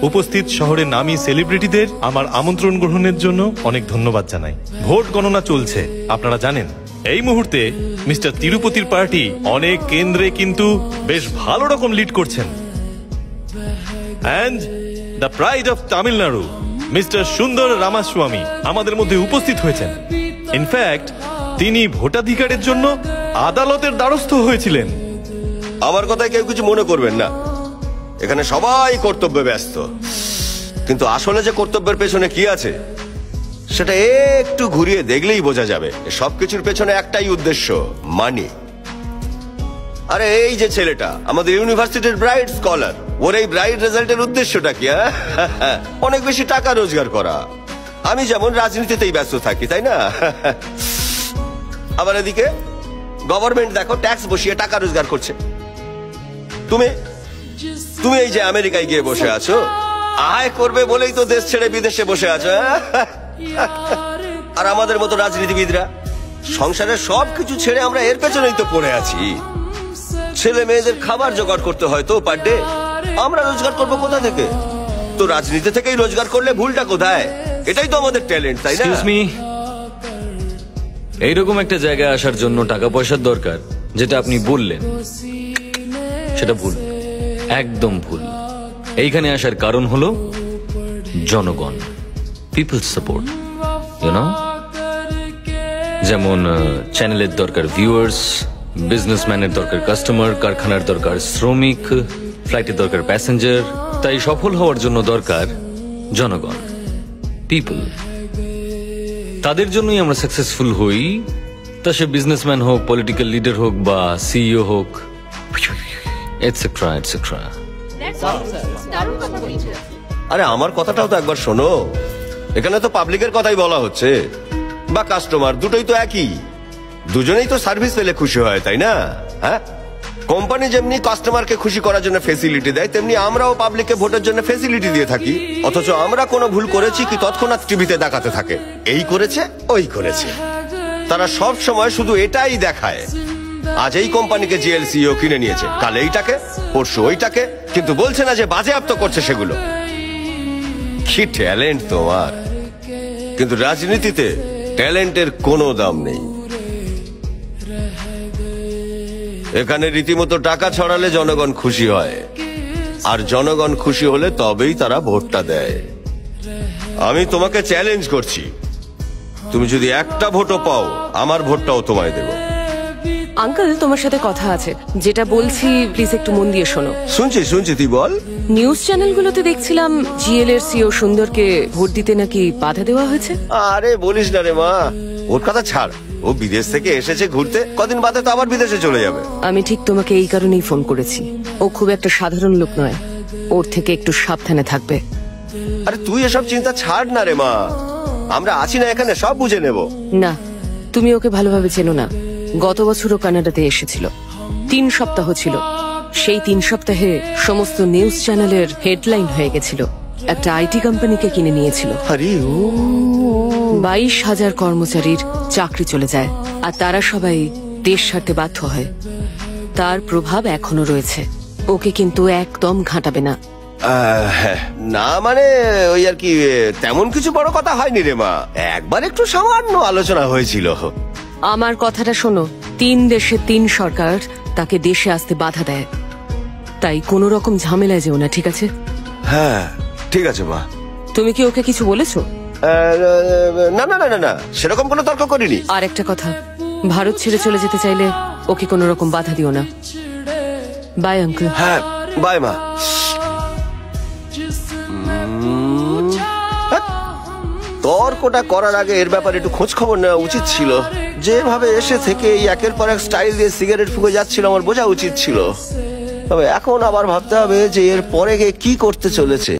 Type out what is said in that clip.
উপস্থিত শহরের নামী সেলিব্রিটিদের আমার আমন্ত্রণ গ্রহণের জন্য অনেক ধন্যবাদ জানাই। ভোট গণনা চলছে, আপনারা জানেন। এই মুহূর্তে মিস্টার তিরুপতির পার্টি অনেক কেন্দ্রে কিন্তু বেশ ভালো রকম লিড করছেন। And the pride of Tamil Nadu mister সুন্দর রামাস্বামী আমাদের মধ্যে উপস্থিত হয়েছেন। ইনফ্যাক্ট তিনি ভোটাধিকারের জন্য আদালতের দ্বারস্থ হয়েছিলেন। আমার কথায় কেউ কিছু মনে করবেন না, এখানে সবাই কর্তব্যে ব্যস্ত, কিন্তু আসলে যে কর্তব্যের পেছনে কি আছে সেটা একটু ঘুরিয়ে দেখলেই বোঝা যাবে। সবকিছুর পেছনে একটাই উদ্দেশ্য, মানি। আরে এই যে ছেলেটা আমাদের ইউনিভার্সিটির ব্রাইট স্কলার, ওর এই ব্রাইট রেজাল্টের উদ্দেশ্যটা কি? অনেক বেশি টাকা রোজগার করা। আমি যেমন রাজনীতিতেই ব্যস্ত থাকি, তাই না? আবার এদিকে গভর্নমেন্ট দেখো ট্যাক্স বসিয়ে টাকা রোজগার করছে। তুমি এই যে আমেরিকায় গিয়ে বসে আছো, আয় করবে বলেই তো দেশ ছেড়ে বিদেশে বসে আছো। আর আমাদের মতো রাজনীতিবিদরা সংসারের সবকিছু ছেড়ে আমরা এর পেছনেই তো পড়ে আছি। ছেলে মেয়েদের খাবার জোগাড় করতে হয় তো পার ডে, আমরা রোজগার করবো কোথা থেকে? তো রাজনীতি থেকেই রোজগার করলে ভুলটা কোথায়? এটাই তো আমাদের ট্যালেন্ট, তাই না? এইরকম একটা জায়গায় আসার জন্য টাকা পয়সার দরকার, যেটা আপনি বললেন সেটা ভুল, একদম ভুল। এইখানে আসার কারণ হলো জনগণ, পিপল সাপোর্ট, ইউনো। যেমন চ্যানেলের দরকার ভিউয়ার্স, বিজনেসম্যানের দরকার কাস্টমার, কারখানার দরকার শ্রমিক, ফ্লাইটের দরকার প্যাসেঞ্জার। তাই সফল হওয়ার জন্য দরকার জনগণ, পিপল। তাদের জন্যই আমরা সাকসেসফুল হই, তা সে বিজনেসম্যান হোক, পলিটিক্যাল লিডার হোক বা সিইও হোক, এটসেট্রা এটসেট্রা। আরে আমার কথাটাও তো একবার শোনো। এখানে তো পাবলিকের কথাই বলা হচ্ছে, বা কাস্টমার, দুটোই তো একই। দুজনেই তো সার্ভিস পেলে খুশি হয়, তাই না? হ্যাঁ, কোম্পানি যেমনি কাস্টমারকে খুশি করার জন্য ফেসিলিটি দেয়, তেমনি আমরাও পাবলিককে ভোটের জন্য ফেসিলিটি দিয়ে থাকি। অথচ আমরা কোনো ভুল করেছি কি তৎক্ষণাৎ টিভিতে দেখাতে থাকে, এই করেছে ওই করেছে। তারা সব সময় শুধু এটাই দেখায়। আজ এই কোম্পানিকে জিএলসিও কিনে নিয়েছে, কাল এইটাকে, পরশু ওইটাকে, কিন্তু বলছে না যে বাজেয়াপ্ত করছে সেগুলো। কি ট্যালেন্ট তোমার! কিন্তু রাজনীতিতে ট্যালেন্টের কোনো দাম নেই। এখানে রীতিমতো টাকা ছড়ালে জনগণ খুশি হয়, আর জনগণ খুশি হলে তবেই তারা ভোটটা দেয়। আমি তোমাকে চ্যালেঞ্জ করছি, তুমি যদি একটা ভোটও পাও, আমার ভোটটাও তোমায় দেব। আঙ্কেল, তোমার সাথে কথা আছে, যেটা বলছি প্লিজ একটু মন দিয়ে শোনো। শুনছি, তুই বল। নিউজ চ্যানেলগুলোতে দেখছিলাম জিএল এর সিও সুন্দরকে ভোট দিতে নাকি বাধা দেওয়া হয়েছে। আরে বলিস না রে মা, ওর কথা ছাড়। ও বিদেশ থেকে এসেছে ঘুরতে, কদিন বাদে তো আবার বিদেশে চলে যাবে। আমি ঠিক তোমাকে এই কারণেই ফোন করেছি। ও খুব একটা সাধারণ লোক নয়, ওর থেকে একটু সাবধানে থাকবে। আরে তুই এসব চিন্তা ছাড় না রে মা, আমরা আছি না এখানে, সব বুঝে নেব। না, তুমি ওকে ভালোভাবে চেনো না। গত বছর ও কানাডাতে এসেছিল, 3 সপ্তাহ ছিল। সেই 3 সপ্তাহে সমস্ত নিউজ চ্যানেলের হেডলাইন হয়ে গেছিল। একটা আইটি কোম্পানিকে কিনে নিয়েছিল। 22,000 কর্মচারীর চাকরি চলে যায়, আর তারা সবাই দেশ ছাড়তে বাধ্য হয়। তার প্রভাব এখনো রয়েছে। ওকে কিন্তু একদম ঘাঁটাবে না। না মানে ওই আর কি, তেমন কিছু বড় কথা হয়নি রে মা, একবার একটু সামান্য আলোচনা হয়েছিল। আমার কথাটা শোনো, 3 দেশে 3 সরকার তাকে দেশে আসতে বাধা দেয়। তাই কোনো রকম ঝামেলায় যেও না, ঠিক আছে? হ্যাঁ ঠিক আছে মা। তুমি কি ওকে কিছু বলেছো? না না না না, সেরকম কোনো তর্ক করিনি। আর একটা কথা, ভারত ছেড়ে চলে যেতে চাইলে ওকে কোনো রকম বাধা দিও না। Bye uncle. হ্যাঁ বাই মা। তর্কটা করার আগে এর ব্যাপারে একটু খোঁজ খবর নেওয়া উচিত ছিল। যেভাবে এসে থেকে এই একের পর এক স্টাইল দিয়ে সিগারেট ফুঁকে যাচ্ছিল, আমার বোঝা উচিত ছিল। তবে এখন আবার ভাবতে হবে যে এর পরে গিয়ে কি করতে চলেছে।